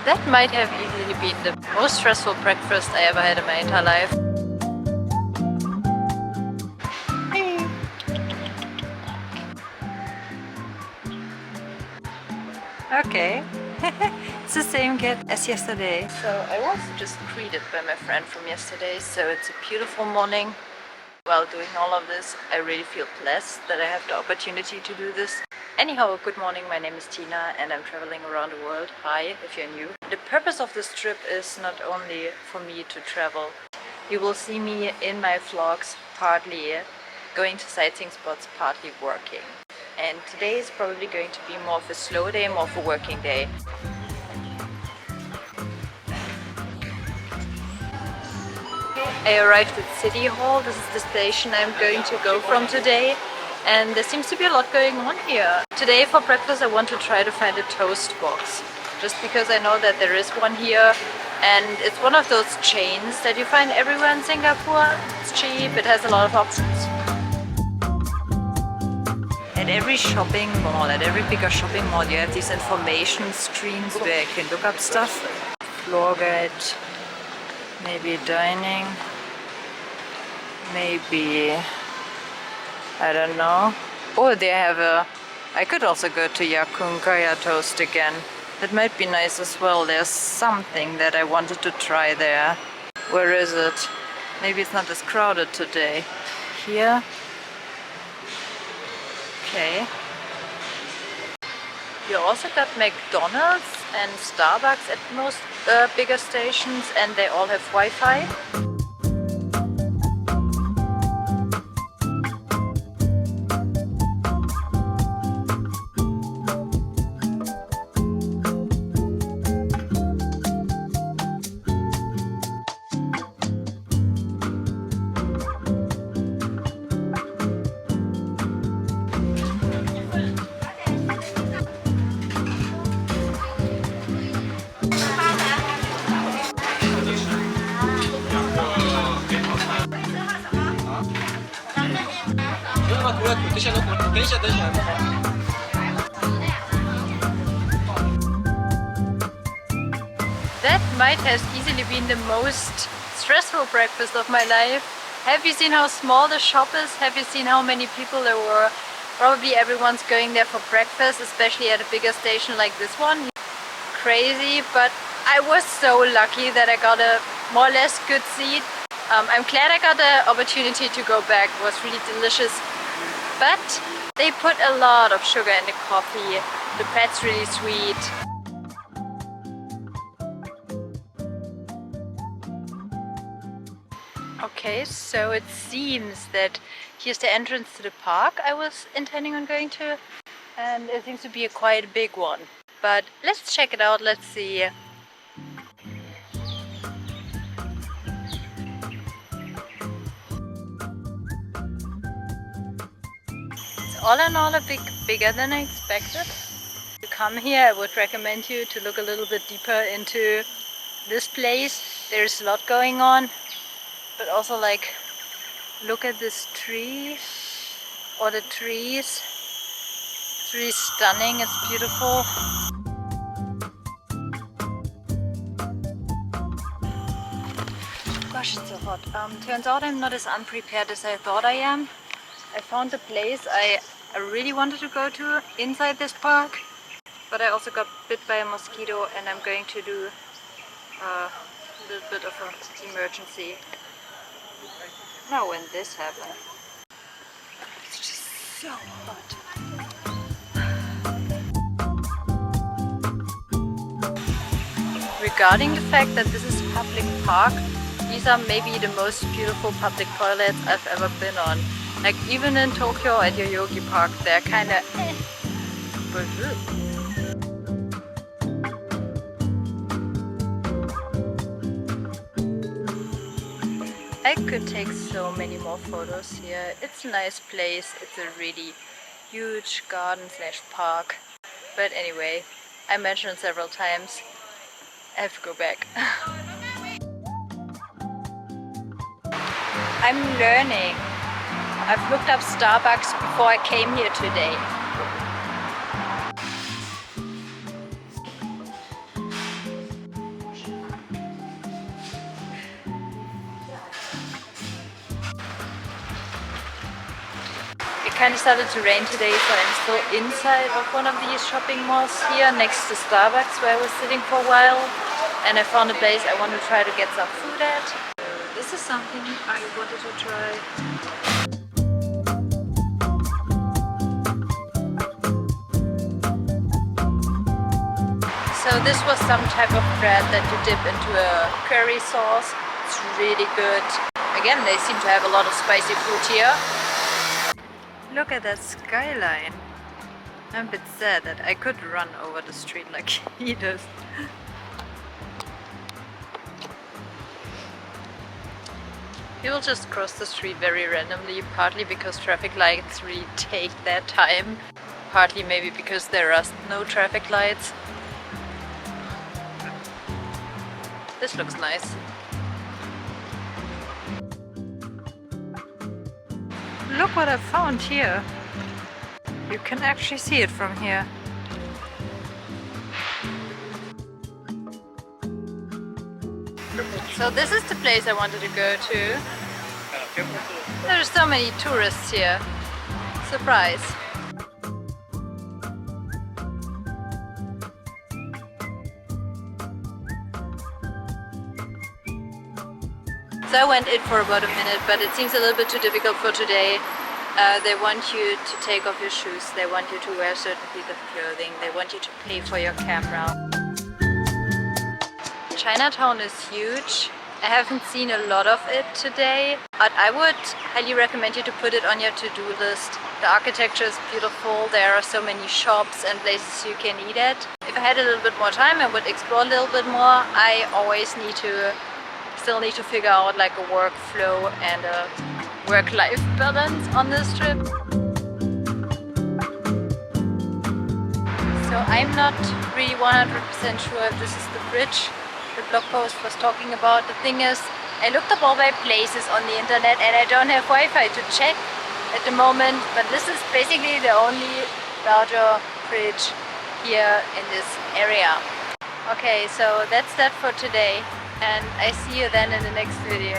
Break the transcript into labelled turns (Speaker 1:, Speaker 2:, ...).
Speaker 1: That might have easily been the most stressful breakfast I ever had in my entire life. Okay, it's the same cat as yesterday. So I was just greeted by my friend from yesterday, so it's a beautiful morning. While doing all of this, I really feel blessed that I have the opportunity to do this. Anyhow, good morning, my name is Tina and I'm traveling around the world. Hi, if you're new. The purpose of this trip is not only for me to travel. You will see me in my vlogs partly going to sightseeing spots, partly working. And today is probably going to be more of a slow day, more of a working day. I arrived at City Hall. This is the station I'm going to go from today. And there seems to be a lot going on here. Today for breakfast I want to try to find a toast box. Just because I know that there is one here. And it's one of those chains that you find everywhere in Singapore. It's cheap, it has a lot of options. At every shopping mall, at every bigger shopping mall, you have these information screens where you can look up stuff. Floor guide, maybe dining, maybe, I don't know. Oh, they have a, I could also go to Kaya Toast again. That might be nice as well. There's something that I wanted to try there. Where is it? Maybe it's not as crowded today. Here. Okay. You also got McDonald's and Starbucks at most bigger stations, and they all have Wi-Fi. That might have easily been the most stressful breakfast of my life. Have you seen how small the shop is? Have you seen how many people there were? Probably everyone's going there for breakfast, especially at a bigger station like this one. Crazy, but I was so lucky that I got a more or less good seat. I'm glad I got the opportunity to go back. It was really delicious. But they put a lot of sugar in the coffee. The bread's really sweet. Okay, so it seems that here's the entrance to the park I was intending on going to. And it seems to be a quite big one. But let's check it out, let's see. All in all a bit bigger than I expected. To come here, I would recommend you to look a little bit deeper into this place. There's a lot going on, but also like look at this tree or the trees. It's really stunning, it's beautiful. Gosh, it's so hot. Turns out I'm not as unprepared as I thought I am. I found a place I really wanted to go to inside this park, but I also got bit by a mosquito and I'm going to do a little bit of an emergency. Now when this happened. It's just so hot. Regarding the fact that this is a public park, these are maybe the most beautiful public toilets I've ever been on. Like even in Tokyo at Yoyogi Park, they're kinda but I could take so many more photos here. It's a nice place, it's a really huge garden slash park. But anyway, I mentioned it several times, I have to go back. I'm learning. I've looked up Starbucks before I came here today. kind of started to rain today, so I'm still inside of one of these shopping malls here next to Starbucks where I was sitting for a while, and I found a place I want to try to get some food at. This is something I wanted to try. So this was some type of bread that you dip into a curry sauce. It's really good. Again, they seem to have a lot of spicy food here. Look at that skyline. I'm a bit sad that I could run over the street like he does. People just cross the street very randomly, partly because traffic lights really take their time, partly maybe because there are no traffic lights. This looks nice. Look what I found here. You can actually see it from here. So this is the place I wanted to go to. There's so many tourists here. Surprise. So I went in for about a minute, but it seems a little bit too difficult for today. They want you to take off your shoes, they want you to wear a certain piece of clothing, they want you to pay for your camera. Chinatown is huge. I haven't seen a lot of it today, but I would highly recommend you to put it on your to-do list. The architecture is beautiful, there are so many shops and places you can eat at. If I had a little bit more time, I would explore a little bit more. I always still need to figure out like a workflow and a work-life balance on this trip. So I'm not really 100% sure if this is the bridge the blog post was talking about. The thing is, I looked up all my places on the internet and I don't have Wi-Fi to check at the moment, but this is basically the only larger bridge here in this area. Okay, so that's that for today, and I see you then in the next video.